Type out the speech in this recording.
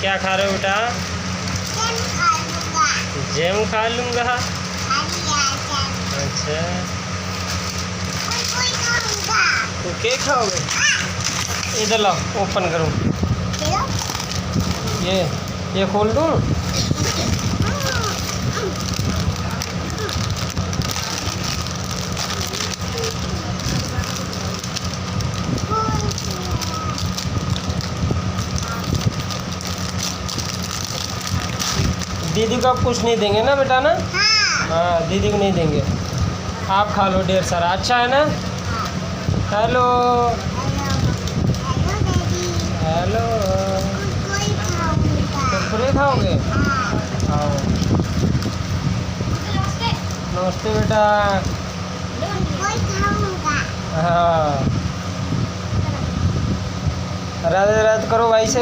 क्या खा रहे हो बेटा? जैम खा लूँगा। अच्छा, तो क्या खाओगे? इधर लाओ, ओपन करूँ। ये खोल दूँ? दीदी को आप कुछ नहीं देंगे ना बेटा ना? हाँ, दीदी को नहीं देंगे, आप खा लो ढेर सारा। अच्छा है ना? हेलो हेलो, कुरकुरे खाओगे? हाँ, नमस्ते बेटा। हाँ, राधे राधे करो भाई से।